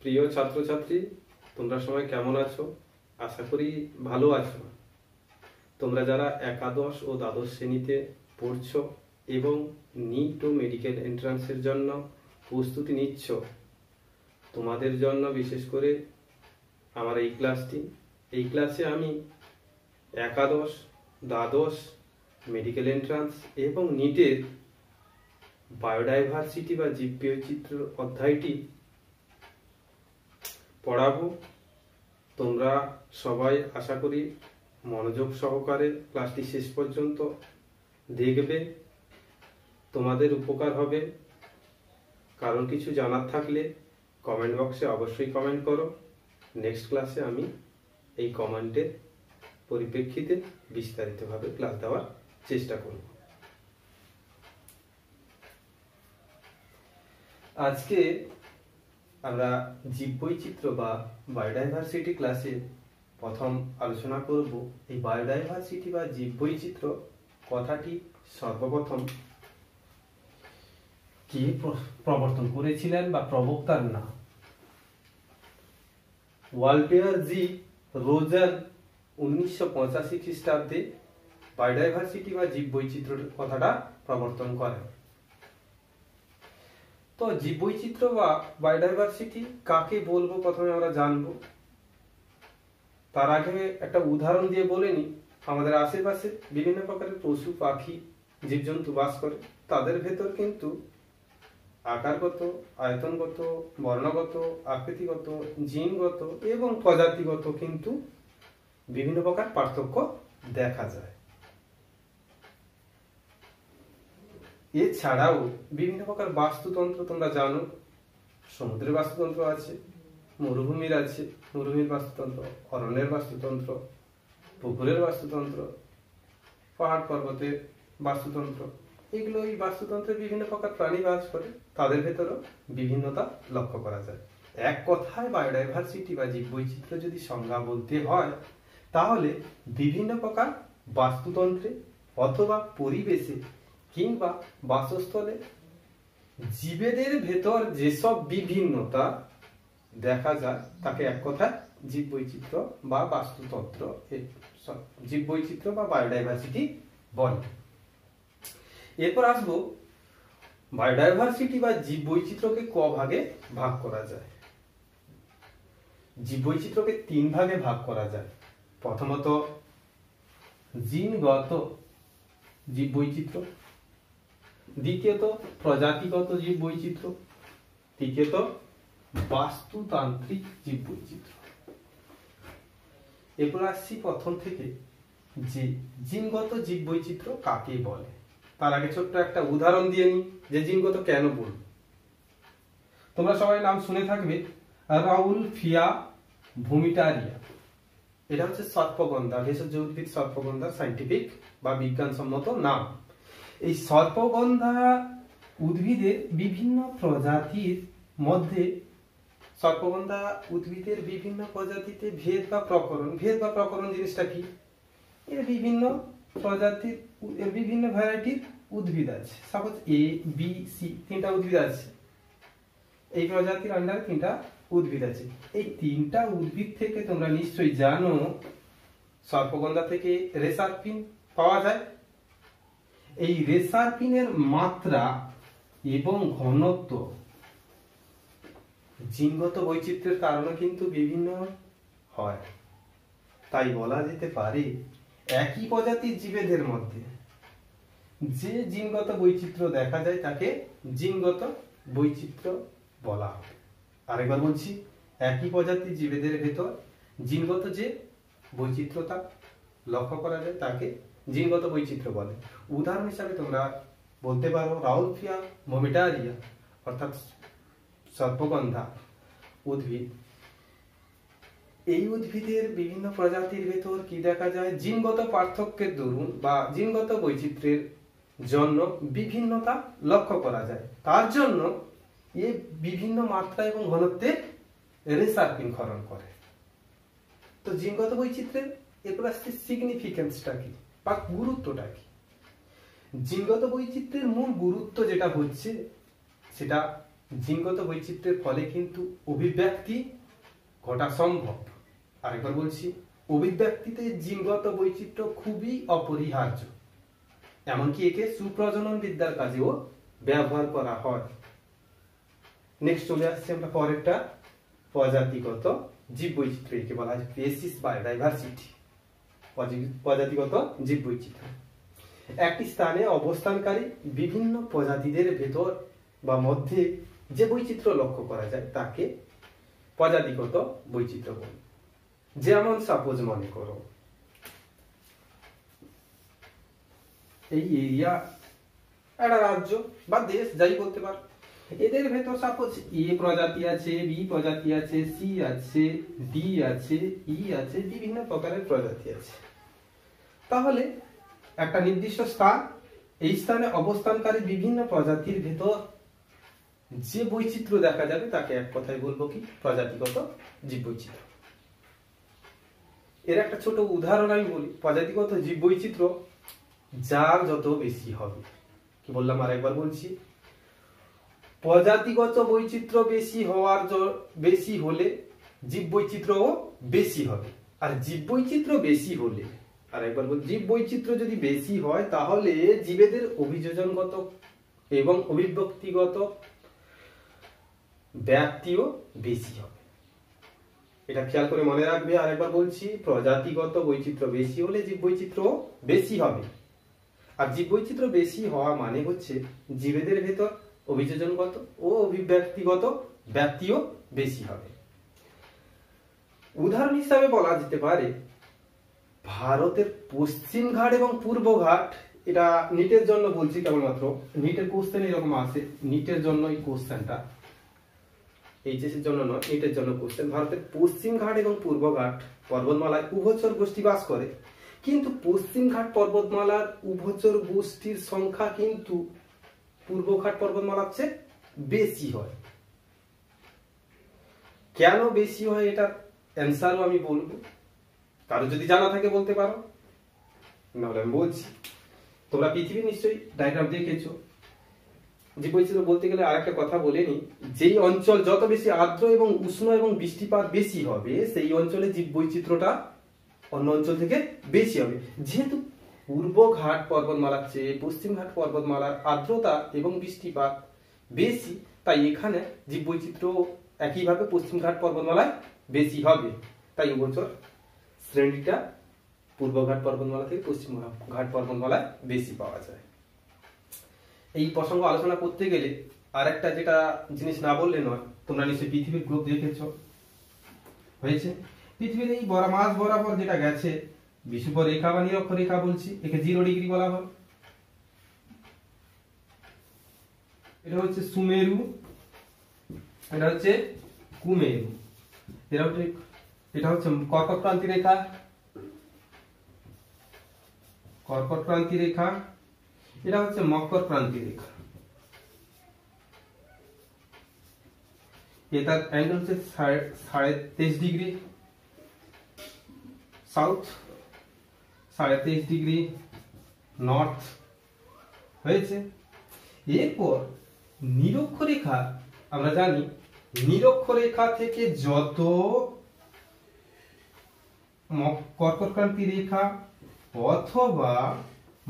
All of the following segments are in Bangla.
প্রিয় ছাত্রছাত্রী, তোমরা সবাই কেমন আছো? আশা করি ভালো আছো। তোমরা যারা একাদশ ও দ্বাদশ শ্রেণীতে পড়ছো এবং নিট ও মেডিকেল এন্ট্রান্সের জন্য প্রস্তুতি নিচ্ছ, তোমাদের জন্য বিশেষ করে আমার এই ক্লাসটি। এই ক্লাসে আমি একাদশ, দ্বাদশ, মেডিকেল এন্ট্রান্স এবং নিটের বায়োডাইভার্সিটি বা জীববৈচিত্র্য অধ্যায়টি পড়াবো। তোমরা সবাই আশা করি মনোযোগ সহকারে ক্লাসটি শেষ পর্যন্ত দেখবে, তোমাদের উপকার হবে। কারণ কিছু জানার থাকলে কমেন্ট বক্সে অবশ্যই কমেন্ট করো। নেক্সট ক্লাসে আমি এই কমেন্টের পরিপ্রেক্ষিতে বিস্তারিতভাবে ক্লাস দেওয়ার চেষ্টা করব। আজকে আমরা জীববৈচিত্র্য বা বায়োডাইভার্সিটি ক্লাসে প্রথম আলোচনা করব। এই বায়োডাইভার্সিটি বা জীববৈচিত্র্য কথাটি সর্বপ্রথম কে প্রবর্তন করেছিলেন বা প্রবক্তার নাম? ওয়াল্টার জি রোজার 1985 খ্রিস্টাব্দে বায়োডাইভার্সিটি বা জীববৈচিত্র্য কথাটা প্রবর্তন করেন। তো জীববৈচিত্র্য বা বায়োডাইভার্সিটি কাকে বলবো প্রথমে আমরা জানবো। তার আগে একটা উদাহরণ দিয়ে বলে নিই। আমাদের আশেপাশে বিভিন্ন প্রকারের পশু পাখি জীবজন্তু বাস করে। তাদের ভেতর কিন্তু আকারগত, আয়তনগত, বর্ণগত, আকৃতিগত, জিনগত এবং প্রজাতিগত কিন্তু বিভিন্ন প্রকার পার্থক্য দেখা যায়। এছাড়াও বিভিন্ন প্রকার বাস্তুতন্ত্র তোমরা জানো। সমুদ্রের বাস্তুতন্ত্র আছে, মরুভূমির আছে, মরুভূমির বাস্তুতন্ত্র, অরণ্যের বাস্তুতন্ত্র, পুকুরের বাস্তুতন্ত্র, পাহাড় পর্বতের বাস্তুতন্ত্র। এগুলো এই বাস্তুতন্ত্রে বিভিন্ন প্রকার প্রাণী বাস করে। তাদের ভেতরেও বিভিন্নতা লক্ষ্য করা যায়। এক কথায় বায়োডাইভার্সিটি বা জীববৈচিত্র্য যদি সংজ্ঞা বলতে হয়, তাহলে বিভিন্ন প্রকার বাস্তুতন্ত্রে অথবা পরিবেশে কিংবা বাসস্থলে জীবেদের ভেতর যেসব বিভিন্নতা দেখা যায় তাকে এক কথায় জীববৈচিত্র্য বা বাস্তুতন্ত্র, জীববৈচিত্র্য বা বায়োডাইভার্সিটি বলে। এরপর আসবো বায়োডাইভার্সিটি বা জীববৈচিত্র্যকে ক ভাগে ভাগ করা যায়। জীববৈচিত্র্যকে তিন ভাগে ভাগ করা যায়। প্রথমত জিনগত জীববৈচিত্র্য, দ্বিতীয়ত প্রজাতিগত জীববৈচিত্র্য, তৃতীয়ত বাস্তুতান্ত্রিক জীববৈচিত্র্য। এরপর আসছি প্রথম থেকে যে জিনগত জীববৈচিত্র্য কাকে বলে। তার আগে ছোট্ট একটা উদাহরণ দিয়ে নিই যে জিনগত কেন বলব। তোমরা সবাই নাম শুনে থাকবে রাউলফিয়া ভূমিটারিয়া। এটা হচ্ছে সর্পগন্ধা, ভেষজ উদ্ভিদ সর্পগন্ধা সাইন্টিফিক বা বিজ্ঞানসম্মত নাম। এই সর্পগন্ধা উদ্ভিদের বিভিন্ন প্রজাতির মধ্যে সর্পগন্ধা উদ্ভিদের বিভিন্ন প্রজাতিতে ভেদ বা প্রকরণ জিনিসটা কি? এর বিভিন্ন প্রজাতির, এর বিভিন্ন ভ্যারাইটির উদ্ভিদ আছে। সাপোজ এ বি সি তিনটা উদ্ভিদ আছে। এই প্রজাতির আন্ডারে তিনটা উদ্ভিদ আছে। এই তিনটা উদ্ভিদ থেকে তোমরা নিশ্চয়ই জানো সর্পগন্ধা থেকে রেসারপিন পাওয়া যায়। এই রেসারপিনের মাত্রা এবং ঘনত্ব জিনগত বৈচিত্র্যের কারণে কিন্তু বিভিন্ন হয়। তাই বলা যেতে পারে একই প্রজাতির জীবেদের মধ্যে যে জিনগত বৈচিত্র্য দেখা যায় তাকে জিনগত বৈচিত্র্য বলা হয়। আরেকবার বলছি, একই প্রজাতির জীবেদের ভেতর জিনগত যে বৈচিত্র্যতা লক্ষ্য করা যায় তাকে জিনগত বৈচিত্র্য বলে। উদাহরণ হিসাবে তোমরা বলতে পারো রাউলফিয়া ভূমিটারিয়া অর্থাৎ সর্পগন্ধা উদ্ভিদ। এই উদ্ভিদের বিভিন্ন প্রজাতির ভেতর কি দেখা যায়? জিনগত পার্থক্যের দরুন বা জিনগত বৈচিত্র্যের জন্য বিভিন্নতা লক্ষ্য করা যায়। তার জন্য এই বিভিন্ন মাত্রা এবং ঘনত্বে রেসারপিন ক্ষরণ করে। তো জিনগত বৈচিত্র্যের এরপর আসছে সিগনিফিকেন্সটা কি বা গুরুত্বটা কি? জিনগত বৈচিত্র্যের মূল গুরুত্ব যেটা হচ্ছে সেটা জিনগত বৈচিত্র্যের ফলে কিন্তু অভিব্যক্তি ঘটা সম্ভব। আরেকবার বলছি, অভিব্যক্তিতে জিনগত বৈচিত্র্য খুবই অপরিহার্য, এমনকি একে সুপ্রজনন বিদ্যার কাজেও ব্যবহার করা হয়। নেক্সট চলে আসছে আমরা পরেরটা, প্রজাতিগত জীববৈচিত্র্য, একে বলা হয় স্পিসিস বায়োডাইভার্সিটি, প্রজাতিগত জীববৈচিত্র্য। একটি স্থানে অবস্থানকারী বিভিন্ন প্রজাতিদের ভেতর বা মধ্যে যে বৈচিত্র্য লক্ষ্য করা যায় তাকে প্রজাতিগত বৈচিত্র্য বলে। যেমন সাপোজ মনে করো এই এরিয়া একটা রাজ্য বা দেশ যাই বলতে পারো, এদের ভেতর সাপোজ এ প্রজাতি আছে, বি প্রজাতি আছে, সি আছে, ডি আছে, ই আছে, বিভিন্ন প্রকারের প্রজাতি আছে। তাহলে একটা নির্দিষ্ট স্থান, এই স্থানে অবস্থানকারী বিভিন্ন প্রজাতির ভেতর যে বৈচিত্র্য দেখা যাবে তাকে এক কথায় বলবো কি, প্রজাতিগত জীববৈচিত্র্য। এর একটা ছোট উদাহরণ আমি বলি। প্রজাতিগত জীববৈচিত্র্য যার যত বেশি হবে, কি বললাম আরেকবার বলছি, প্রজাতিগত বৈচিত্র্য বেশি হলে জীববৈচিত্র্যও বেশি হবে। আর জীববৈচিত্র্য বেশি হলে, আরেকবার বলছি, জীববৈচিত্র্য যদি বেশি হয় তাহলে জীবেদের অভিযোজনগত এবং অভিব্যক্তিগত ব্যাপ্তিও বেশি হবে। এটা খেয়াল করে মনে রাখবে। আরেকবার বলছি, প্রজাতিগত বৈচিত্র্য বেশি হলে জীববৈচিত্র্য বেশি হবে। আর জীববৈচিত্র্য বেশি হওয়া মানে হচ্ছে জীবেদের ভেতর অভিযোজনগত ও অভিব্যক্তিগত ব্যাপ্তিও বেশি হবে। উদাহরণ হিসাবে বলা যেতে পারে ভারতের পশ্চিম ঘাট এবং পূর্ব ঘাট, এটা নিটের জন্য বলছি কেবলমাত্র, নিটের কোশ্চেন এরকম আসে, নিটের জন্য এই কোশ্চেনটা, এইচএস এর জন্য নয়, নিটের জন্য কোশ্চেন। ভারতের পশ্চিম ঘাট এবং পূর্ব ঘাট পর্বতমালায় উভচর গোষ্ঠী বাস করে, কিন্তু পশ্চিম ঘাট পর্বতমালার উভচর গোষ্ঠীর সংখ্যা কিন্তু পূর্ব ঘাট পর্বতমালার চেয়ে বেশি হয়। কেন বেশি হয় এটার অ্যান্সারও আমি বলবো, কারো যদি জানা থাকে বলতে পারো, নাহলে আমি বলছি। তোমরা পৃথিবী নিশ্চয়ই ডায়াগ্রাম দেখেছো। জীববৈচিত্র্য বলতে গেলে আর একটা কথা বলে নি, যেই অঞ্চল যত বেশি আর্দ্র এবং উষ্ণ এবং বৃষ্টিপাত বেশি হবে সেই অঞ্চলে জীববৈচিত্র্যটা অন্য অঞ্চল থেকে বেশি হবে। যেহেতু পূর্ব ঘাট পর্বতমালার চেয়ে পশ্চিম ঘাট পর্বতমালার আর্দ্রতা এবং বৃষ্টিপাত বেশি, তাই এখানে জীববৈচিত্র্য একইভাবে পশ্চিম ঘাট পর্বতমালায় বেশি হবে। তাই উভচর শ্রেণীটা পূর্ব ঘাট পর্বতমালা থেকে পশ্চিম ঘাট পর্বতমালায় বেশি পাওয়া যায়। এই প্রসঙ্গ আলোচনা করতে গেলে আর একটা যেটা জিনিস না বললে নয়, তোমরা নিশ্চয়ই পৃথিবীর গ্রুপ দেখেছো, হয়েছে। পৃথিবীর এই মাঝ বরাবর যেটা গেছে বিষুব রেখা বা নিরক্ষরেখা বলছি, একে 0 ডিগ্রি বলা হয়। এটা হচ্ছে সুমেরু, এটা হচ্ছে কুমেরু, এটা হচ্ছে কর্কট ক্রান্তি রেখা, কর্কট ক্রান্তি রেখা, এটা হচ্ছে মকর ক্রান্তি রেখা। এটার অ্যাঙ্গেল হচ্ছে 23.5 ডিগ্রি সাউথ, 23.5 ডিগ্রি নর্থ, হয়েছে। এরপর নিরক্ষরেখা, আমরা জানি নিরক্ষরেখা থেকে যত কর্কট ক্রান্তি রেখা অথবা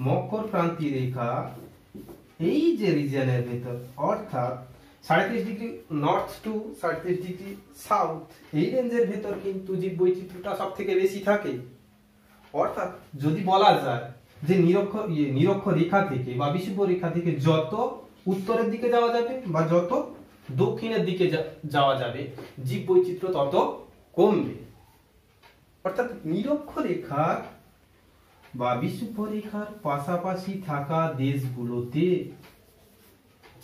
মকর ক্রান্তি রেখা, এই যে রিজিয়নের ভেতর, অর্থাৎ 33 degree north two 33 degree south, এই রেঞ্জের ভেতর কিন্তু জীববৈচিত্র্যটা সব থেকে বেশি থাকে। অর্থাৎ যদি বলা যায় যে নিরক্ষ রেখা থেকে বা বিষুব রেখা থেকে যত উত্তরের দিকে যাওয়া যাবে বা যত দক্ষিণের দিকে যাওয়া যাবে জীববৈচিত্র্য তত কমবে। অর্থাৎ নিরক্ষরেখার বা বিষুবরেখার পাশাপাশি থাকা দেশগুলোতে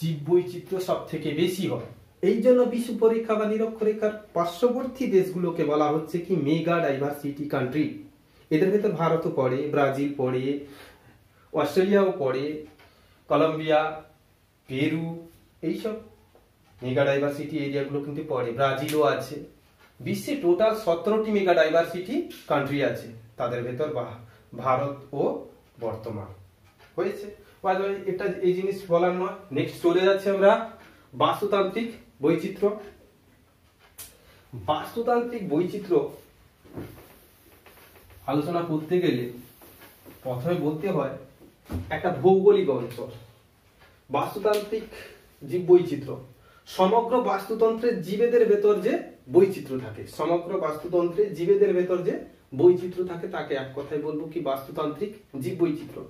জীববৈচিত্র্য সব থেকে বেশি হয়। এই জন্য বিষুবরেখা বা নিরক্ষরেখার পার্শ্ববর্তী দেশগুলোকে বলা হচ্ছে কি মেগা ডাইভার্সিটি কান্ট্রি। এদের ভেতর ভারতও পড়ে, ব্রাজিল পড়ে, অস্ট্রেলিয়াও পড়ে, কলম্বিয়া, পেরু, এইসব মেগা ডাইভার্সিটি এরিয়াগুলো কিন্তু পড়ে। ব্রাজিলও আছে। বিশ্বে টোটাল 17টি মেগা ডাইভার্সিটি কান্ট্রি আছে, তাদের ভেতর ভারত ও বর্তমান, হয়েছে। এটা এই জিনিস বলার নয়। নেক্সট চলে যাচ্ছে আমরা বাস্তুতান্ত্রিক বৈচিত্র্য। বাস্তুতান্ত্রিক বৈচিত্র্য আলোচনা করতে গেলে প্রথমে বলতে হয় একটা ভৌগোলিক অঞ্চল। বাস্তুতান্ত্রিক জীব বৈচিত্র্য সমগ্র বাস্তুতন্ত্রের জীবেদের ভেতর যে বৈচিত্র্য থাকে, সমগ্র বাস্তুতন্ত্রে জীবেদের ভেতর যে বৈচিত্র্য থাকে তাকে এক কথায় বলবো কি বাস্তুতান্ত্রিক জীব বৈচিত্র্য।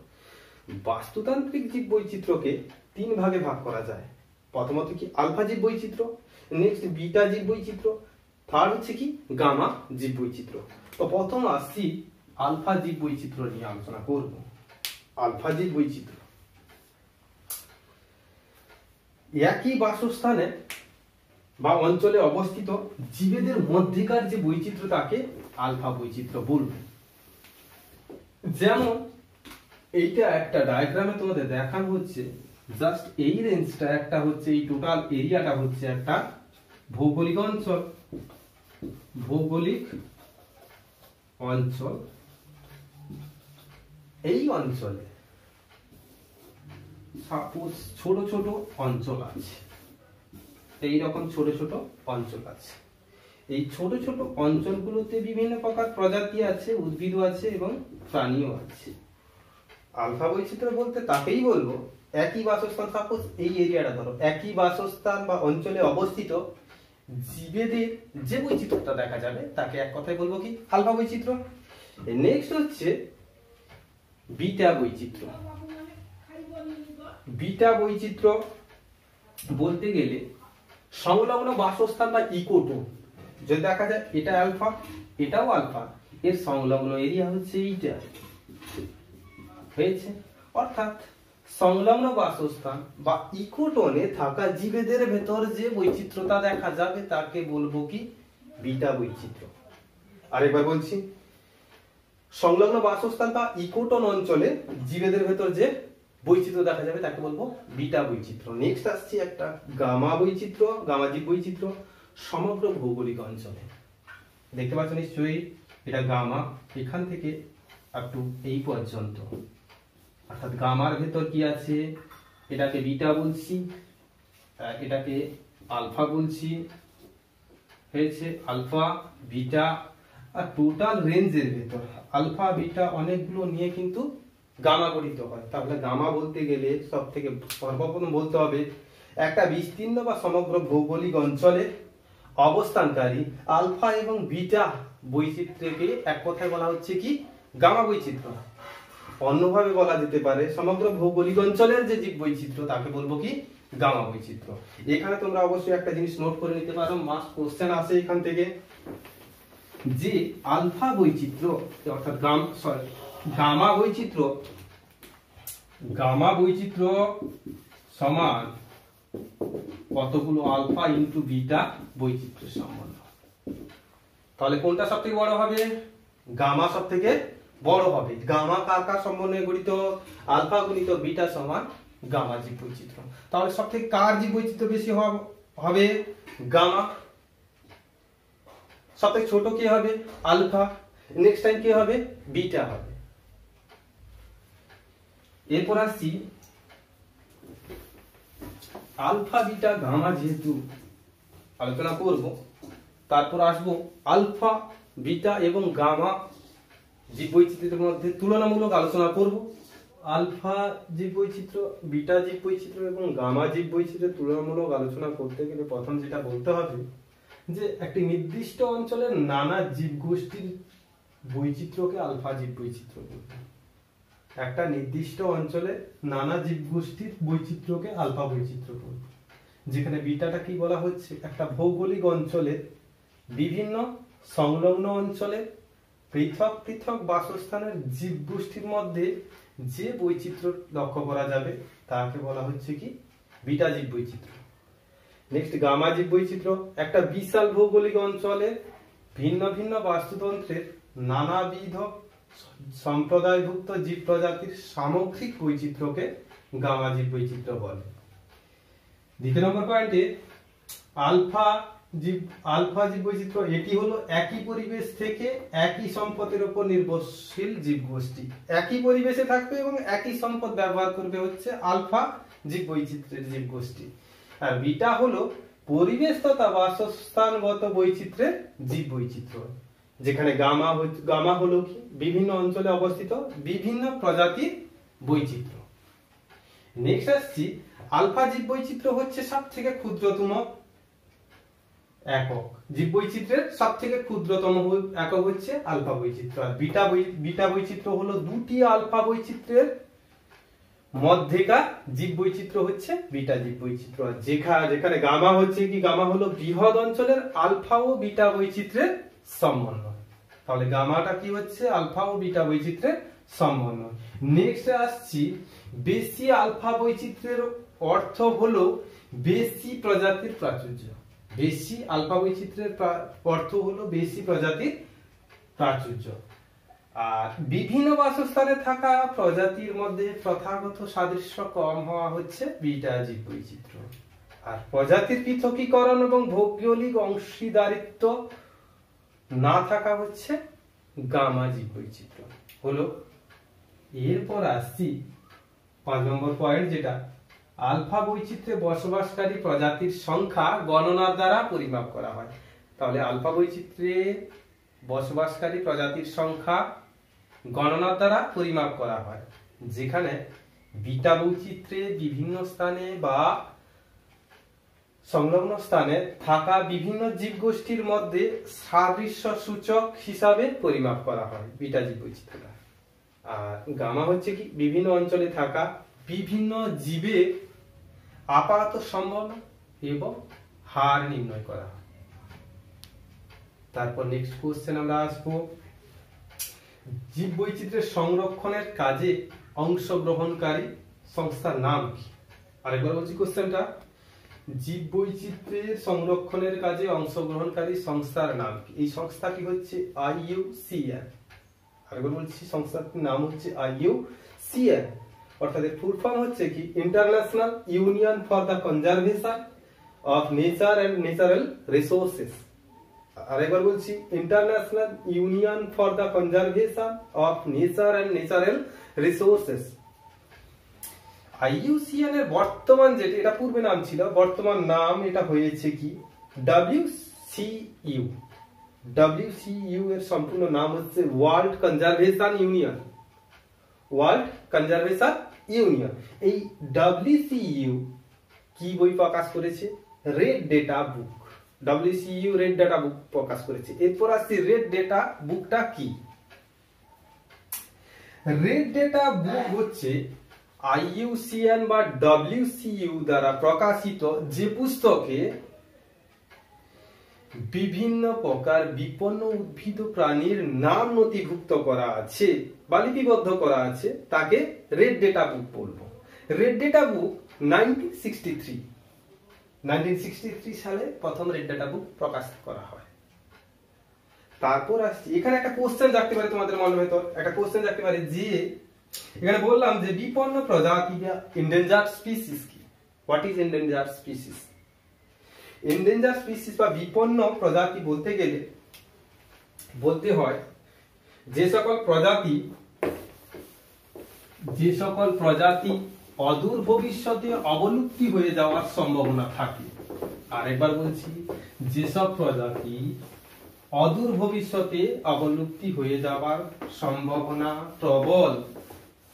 বাস্তুতান্ত্রিক জীব বৈচিত্র্যকে তিন ভাগে ভাগ করা যায়। প্রথমত কি আলফা জীব বৈচিত্র্য, নেক্সট বিটা জীব বৈচিত্র্য, থার্ড হচ্ছে কি গামা জীব বৈচিত্র্য। তো প্রথম আসছি আলফা জীব বৈচিত্র্য নিয়ে আলোচনা করব। আলফা জীব বৈচিত্র্য একই বাসস্থানে বা অঞ্চলে অবস্থিত জীবেদের মধ্যেকার যে বৈচিত্র্য তাকে আলফা বৈচিত্র্য বলবে। যেমন এইটা একটা ডায়াগ্রামে তোমাদের দেখানো হচ্ছে, জাস্ট এই রেঞ্জটা একটা হচ্ছে, এই টোটাল এরিয়াটা হচ্ছে একটা ভৌগোলিক অঞ্চল। ভৌগোলিক অঞ্চল, এই অঞ্চলে সাপোজ ছোট ছোট অঞ্চল আছে, এইরকম ছোট ছোট অঞ্চল আছে। এই ছোট ছোট অঞ্চলগুলোতে বিভিন্ন প্রকার প্রজাতি আছে, উদ্ভিদ আছে এবং প্রাণীও আছে। আলফা বৈচিত্র্য বলতে তাকেই বলবো একই বাসস্থান, সাপোজ এই এরিয়াটা ধরো, একই বাসস্থান বা অঞ্চলে অবস্থিত জীবেদের যে বৈচিত্র্যটা দেখা যাবে তাকে এক কথায় বলবো কি আলফা বৈচিত্র্য। নেক্সট হচ্ছে বিটা বৈচিত্র্য। বিটা বৈচিত্র্য বলতে গেলে সংলগ্ন বাসস্থান বা ইকোটোন, যদি দেখা যায় এটা আলফা এটাও আলফা, এর সংলগ্ন এরিয়া হচ্ছে এইটা হয়েছে, অর্থাৎ সংলগ্ন বাসস্থান বা ইকোটোনে থাকা জীবেদের ভেতর যে বৈচিত্র্যতা দেখা যাবে তাকে বলবো কি বিটা বৈচিত্র্য। আরেকবার বলছি, সংলগ্ন বাসস্থান বা ইকোটোন অঞ্চলে জীবেদের ভেতর যে বৈচিত্র্য দেখা যাবে তাকে বলবো বিটা বৈচিত্র্য। নেক্সট আসছে একটা গামা বৈচিত্র্য, গামা জীব বৈচিত্র্য সমগ্র ভৌগোলিক অঞ্চলে। দেখতে পাচ্ছ নিশ্চয়ই এটা গামা, এখান থেকে আপ টু এই পর্যন্ত, অর্থাৎ গামার ভেতর কি আছে, এটাকে বিটা বলছি, এটাকে আলফা বলছি, হয়েছে আলফা বিটা, আর টোটাল রেঞ্জের ভেতর আলফা বিটা অনেকগুলো নিয়ে কিন্তু গামা গঠিত হয়। তাহলে গামা বলতে গেলে সব থেকে সর্বপ্রথম বলতে হবে একটা বিস্তীর্ণ বা সমগ্র ভৌগোলিক অঞ্চলে অবস্থানকারী আলফা এবং বিটা বৈচিত্র্যকে এক কথায় বলা হচ্ছে কি গামা বৈচিত্র্য। অন্যভাবে বলা যেতে পারে সমগ্র ভৌগোলিক অঞ্চলের যে জীব বৈচিত্র্য তাকে বলবো কি গামা বৈচিত্র্য। এখানে তোমরা অবশ্যই একটা জিনিস নোট করে নিতে পারো, মাস্ট কোশ্চেন আসে এখান থেকে, যে আলফা বৈচিত্র্য অর্থাৎ গামা বৈচিত্র্য, গামা বৈচিত্র্য সমান কতগুলো আলফা ইনটু বিটা বৈচিত্র্যের সম্বন্ধ। তাহলে কোনটা সব থেকে বড় হবে, গামা সব থেকে বড় হবে। গামা কার কার সম্বন্ধে গঠিত, আলফা গুণিত বিটা সমান গামা জীব বৈচিত্র্য। তাহলে সব থেকে কার জীব বৈচিত্র্য বেশি হবে, গামা। সব থেকে ছোট কি হবে, আলফা। নেক্সট টাইম কি হবে, বিটা হবে। এরপর আসছি আলফা বিটা গামা যেহেতু আলোচনা করব, তারপর আসবো আলফা বিটা এবং গামা জীব বৈচিত্র্যের মধ্যে তুলনামূলক আলোচনা করব। আলফা জীব বৈচিত্র্য, বিটা জীব বৈচিত্র্য এবং গামা জীব বৈচিত্র্যের তুলনামূলক আলোচনা করতে গেলে প্রথম যেটা বলতে হবে যে একটি নির্দিষ্ট অঞ্চলের নানা জীব গোষ্ঠীর বৈচিত্র্যকে আলফা জীব বৈচিত্র্য বলবে। একটা নির্দিষ্ট অঞ্চলে নানা জীব গোষ্ঠীর বৈচিত্র্যকে আলফা বৈচিত্র্য বলবে। যেখানে বিটাটা কি বলা হচ্ছে, একটা ভৌগোলিক অঞ্চলে বিভিন্ন সংলগ্ন অঞ্চলে পৃথক পৃথক বাসস্থানের জীব গোষ্ঠীর মধ্যে যে বৈচিত্র্য লক্ষ্য করা যাবে তাকে বলা হচ্ছে কি বিটা জীব বৈচিত্র্য। নেক্সট গামা জীব বৈচিত্র্য, একটা বিশাল ভৌগোলিক অঞ্চলে ভিন্ন ভিন্ন বাস্তুতন্ত্রের নানাবিধ সম্প্রদায়ভুক্ত জীব প্রজাতির সামগ্রিক বৈচিত্র্যকে গামা জীব বৈচিত্র্য বলে। দ্বিতীয় নম্বর পয়েন্টে আলফা জীব বৈচিত্র্য, এটি হলো একই পরিবেশ থেকে একই সম্পদের উপর নির্ভরশীল জীব গোষ্ঠী। একই পরিবেশে থাকবে এবং একই সম্পদ ব্যবহার করবে হচ্ছে আলফা জীব বৈচিত্র্যের জীব গোষ্ঠী। আর বিটা হলো পরিবেশ তথা বাসস্থানগত বৈচিত্র্যের জীব বৈচিত্র্য, যেখানে গামা হলো কি বিভিন্ন অঞ্চলে অবস্থিত বিভিন্ন প্রজাতির বৈচিত্র্য। নেক্সট আসছি আলফা জীব বৈচিত্র্য হচ্ছে সব থেকে ক্ষুদ্রতম একক, জীব বৈচিত্র্যের সব থেকে ক্ষুদ্রতম একক হচ্ছে আলফা বৈচিত্র্য। আর বিটা বৈচিত্র্য হলো দুটি আলফা বৈচিত্র্যের মধ্যেকার জীব বৈচিত্র্য হচ্ছে বিটা জীব বৈচিত্র্য। আর যেখানে গামা হচ্ছে কি গামা হলো বৃহৎ অঞ্চলের আলফা ও বিটা বৈচিত্র্যের সমন্বয়। তাহলে গামাটা কি হচ্ছে আলফা ও বিটা বৈচিত্র্যের সমন্বয়। নেক্সট আসছি বেশি আলফা বৈচিত্র্যের অর্থ হলো বেশি প্রজাতির প্রাচুর্য। বেশি আলফা বৈচিত্র্যের অর্থ হলো বেশি প্রজাতির প্রাচুর্য। আর বিভিন্ন বাসস্থানে থাকা প্রজাতির মধ্যে প্রথাগত সাদৃশ্য কম হওয়া হচ্ছে বিটা জীব বৈচিত্র্য। আর প্রজাতির পৃথকীকরণ এবং ভৌগোলিক অংশীদারিত্ব না থাকা হচ্ছে গামা জীব বৈচিত্র্য হলো। এরপর আসছি 5 নম্বর পয়েন্ট, যেটা আলফা বৈচিত্র্যে বসবাসকারী প্রজাতির সংখ্যা গণনার দ্বারা পরিমাপ করা হয়। তাহলে আলফা বৈচিত্র্যে বসবাসকারী প্রজাতির সংখ্যা গণনার দ্বারা পরিমাপ করা হয়, যেখানে বিটা বৈচিত্র্যে বিভিন্ন স্থানে বা সংলগ্ন স্থানে থাকা বিভিন্ন জীবগোষ্ঠীর মধ্যে সাদৃশ্য সূচক হিসাবে পরিমাপ করা হয় বিটা জীব বৈচিত্র্যটা। আর গামা হচ্ছে কি বিভিন্ন অঞ্চলে থাকা বিভিন্ন জীবের আপাত সম্ভাবনা এবং হার নির্ণয় করা হয়। তারপর নেক্সট কোশ্চেন আমরা আসবো, জীব বৈচিত্র্যের সংরক্ষণের কাজে অংশগ্রহণকারী সংস্থার নাম কি? আরেকবার বলছি কোশ্চেনটা, জীব বৈচিত্র্যের সংরক্ষণের কাজে অংশগ্রহণকারী সংস্থার নাম কি? এই সংস্থাটি হচ্ছে IUCN। আরেকবার বলছি সংস্থাটির নাম হচ্ছে IUCN, অর্থাৎ এর ফুল ফর্ম হচ্ছে কি international union for the conservation of nature and natural resources. আরেকবার বলছি international union for the conservation of nature and natural resources. IUCN এর বর্তমান যেটা, এটা পূর্বে নাম ছিল, বর্তমান নাম এটা হয়েছে কি WCU। WCU এর সম্পূর্ণ নাম হচ্ছে world conservation union. World conservation union. এই WCU কি বই প্রকাশ করেছে? Red data book. WCU red data book প্রকাশ করেছে। এরপর আসছে রেড ডেটা বুকটা কি? রেড ডেটা বুক হচ্ছে IUCN বা WCU দ্বারা প্রকাশিত যে পুস্তকে বিভিন্ন প্রকার বিপন্ন উদ্ভিদ প্রাণীর নাম নথিভুক্ত করা আছে বা লিপিবদ্ধ করা আছে তাকে রেড ডেটা বুক বলবো। রেড ডেটা বুক 1963 সালে প্রথম রেড ডেটা বুক প্রকাশ করা হয়। তারপর আসছি, এখানে একটা কোশ্চেন থাকতে পারে তোমাদের মনের ভেতর, একটা কোশ্চেন থাকতে পারে যে এখানে বললাম যে বিপন্ন প্রজাতি বা এন্ডেঞ্জার্ড স্পিসিস কি? What is endangered species? Endangered species বা বিপন্ন প্রজাতি বলতে গেলে বলতে হয় যে সকল প্রজাতি অদূর ভবিষ্যতে অবলুপ্তি হয়ে যাওয়ার সম্ভাবনা থাকে। আরেকবার বলছি, যেসব প্রজাতি অদূর ভবিষ্যতে অবলুপ্তি হয়ে যাওয়ার সম্ভাবনা প্রবল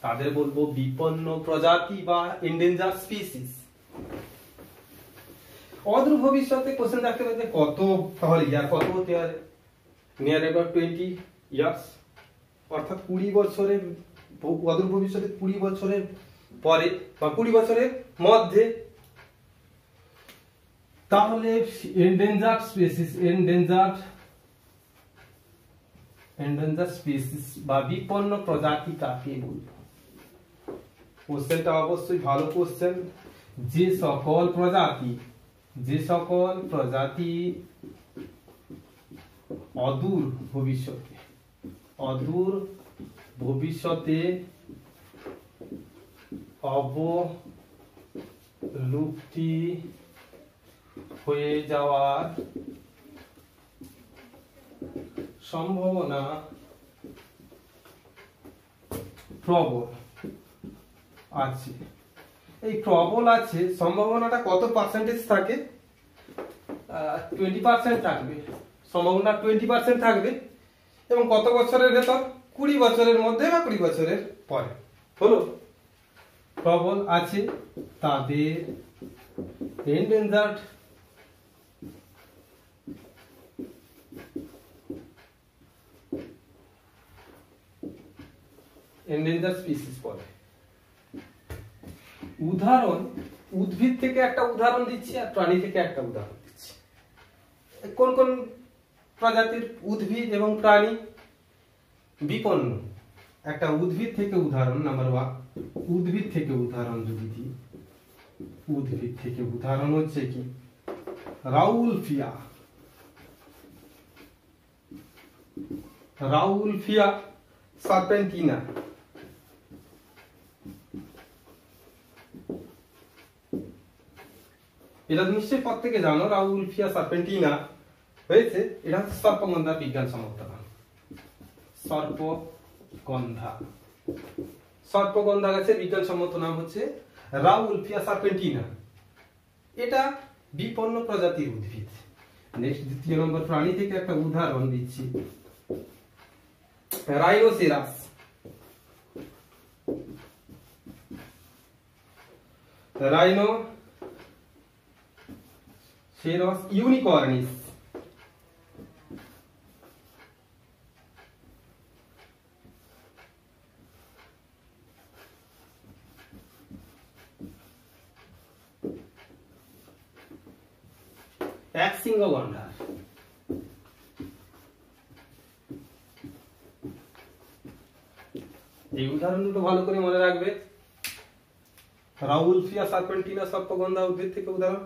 তাদের বলবো বিপন্ন প্রজাতি বা এন্ডেঞ্জার্ড স্পিসিস। অদূর ভবিষ্যতে কোশ্চেন থাকতে পারে কত, তাহলে ইয়ার কত হতে পারে? নিয়ার অ্যাবাউট 20 ইয়ার্স, অর্থাৎ 20 বছরের অদূর ভবিষ্যতে 20 বছরের পরে বা 20 বছরের মধ্যে। তাহলে এন্ডেঞ্জার্ড স্পিসিস বা বিপন্ন প্রজাতি কাকে বলবো? কোশ্চেনটা অবশ্যই ভালো কোশ্চেন। যে সকল প্রজাতি অদূর ভবিষ্যতে অবলুপ্তি হয়ে যাওয়ার সম্ভাবনা প্রবল আছে, এই প্রবল আছে সম্ভাবনাটা কত পার্সেন্টেজ থাকে? 20% থাকবে, সম্ভাবনা 20% থাকবে। এবং কত বছরের ভেতর? 20 বছরের মধ্যে বা 20 বছরের পরে। হলো, প্রবল আছে তাদের এন্ডেঞ্জার্ড স্পিসিস বলে। উদাহরণ, উদ্ভিদ থেকে একটা উদাহরণ দিচ্ছি আর প্রাণী থেকে একটা উদাহরণ দিচ্ছি। কোন কোন প্রজাতির উদ্ভিদ এবং প্রাণী বিপন্ন? একটা উদ্ভিদ থেকে উদাহরণ, নাম্বার 1, উদ্ভিদ থেকে উদাহরণ যদি দিই, উদ্ভিদ থেকে উদাহরণ হচ্ছে কি? রাউলফিয়া, রাউলফিয়া সার্পেন্টিনা। এটা নিশ্চয়ই প্রত্যেকে জানো, রাউলফিয়া সার্পেন্টিনা হয়েছে। এটা হচ্ছে সর্পগন্ধা বিজ্ঞানসম্মত নাম। সর্পগন্ধা, সর্পগন্ধা গাছের বিজ্ঞানসম্মত নাম হচ্ছে রাউলফিয়া সার্পেন্টিনা। এটা বিপন্ন প্রজাতির উদ্ভিদ। নেক্সট, দ্বিতীয় নম্বর প্রাণী থেকে একটা উদাহরণ দিচ্ছি, রাইনোসেরাস। রাইনোসেরাস ইউনিকর্নিস। একশৃঙ্গ গন্ডার। এই উদাহরণ দুটো ভালো করে মনে রাখবে। রাউলফিয়া সার্পেন্টিনা সর্পগন্ধা উদ্ভিদ থেকে উদাহরণ,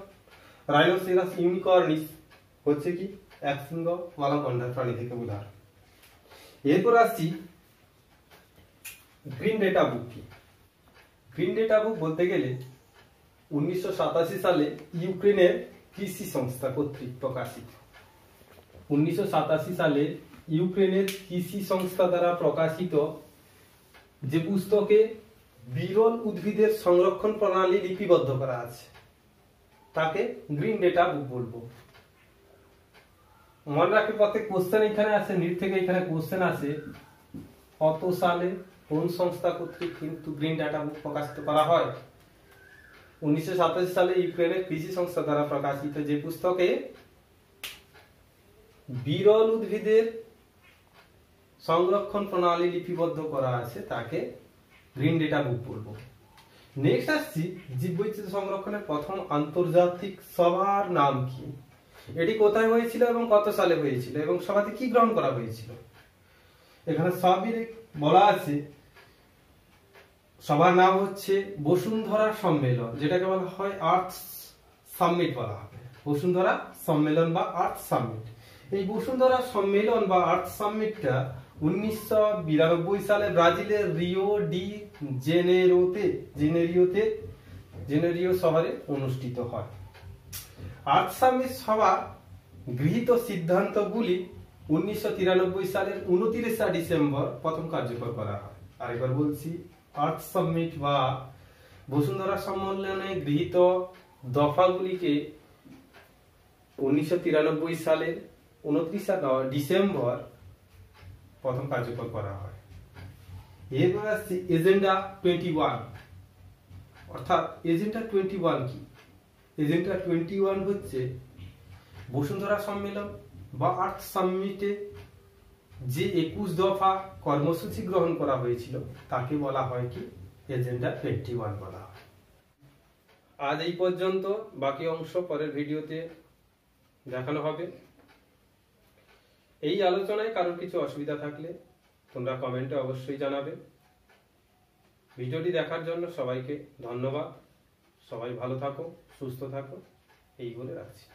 রাইনোসেরাস ইউনিকর্নিস হচ্ছে কি? একশৃঙ্গ গন্ডার প্রাণী থেকে উদাহরণ। এরপর আসছি গ্রিন ডেটা বুক কি? গ্রিন ডেটা বুক বলতে গেলে 1987 সালে ইউক্রেনের কৃষি সংস্থা কর্তৃক প্রকাশিত। 1987 সালে ইউক্রেনের কৃষি সংস্থা দ্বারা প্রকাশিত যে পুস্তকে বিরল উদ্ভিদের সংরক্ষণ প্রণালী লিপিবদ্ধ করা আছে তাকে গ্রিন ডেটা বুক বলবো। মনে রাখবে, প্রত্যেক কোশ্চেন এখানে আছে, নিট থেকে এখানে কোশ্চেন আছে, কত সালে কোন সংস্থা কর্তৃক কিন্তু গ্রিন ডেটা বুক প্রকাশিত করা হয়? 1987 সালে ইউক্রেনের কৃষি সংস্থা দ্বারা প্রকাশিত যে পুস্তকে বিরল উদ্ভিদের সংরক্ষণ প্রণালী লিপিবদ্ধ করা আছে তাকে গ্রিন ডেটা বুক বলবো। নেক্সট আসছি জীববৈচিত্র্য সংরক্ষণের প্রথম আন্তর্জাতিক সভার নাম কি? এটি কোথায় হয়েছিল এবং কত সালে হয়েছিল এবং সভাতে কি গ্রহণ করা হয়েছিল? এখানে সবই বলা আছে। সবার নাম হচ্ছে বসুন্ধরা সম্মেলন, যেটাকে বলা হয় আর্থ সামিট বলা হবে। বসুন্ধরা সম্মেলন বা আর্থ সামিট। এই বসুন্ধরা সম্মেলন বা আর্থ সামিটটা 1992 সালে ব্রাজিলের রিও ডি জেনেরিও শহরে অনুষ্ঠিত হয়। আর্থ সামিট সভা গৃহীত সিদ্ধান্তগুলি 1993 সালের 29 ডিসেম্বর প্রথম কার্যকর করা হয়। আরেকবার বলছি, আর্থ সামিট বা বসুন্ধরা সম্মেলনে গৃহীত দফাগুলিকে 1993 সালের 29 ডিসেম্বর প্রথম কার্যকর করা হয়। এরপর আসছে এজেন্ডা 21। অর্থাৎ এজেন্ডা 21 কি? এজেন্ডা 21 হচ্ছে বসুন্ধরা সম্মেলন বা আর্থ সামিটে যে 21 দফা কর্মসূচি গ্রহণ করা হয়েছিল তাকে বলা হয় কি? এজেন্ডা 21 বলা হয়। আজ এই পর্যন্ত, বাকি অংশ পরের ভিডিওতে দেখানো হবে। এই আলোচনায় কারোর কিছু অসুবিধা থাকলে তোমরা কমেন্টে অবশ্যই জানাবে। ভিডিওটি দেখার জন্য সবাইকে ধন্যবাদ। সবাই ভালো থাকো, সুস্থ থাকো, এই বলে রাখছি।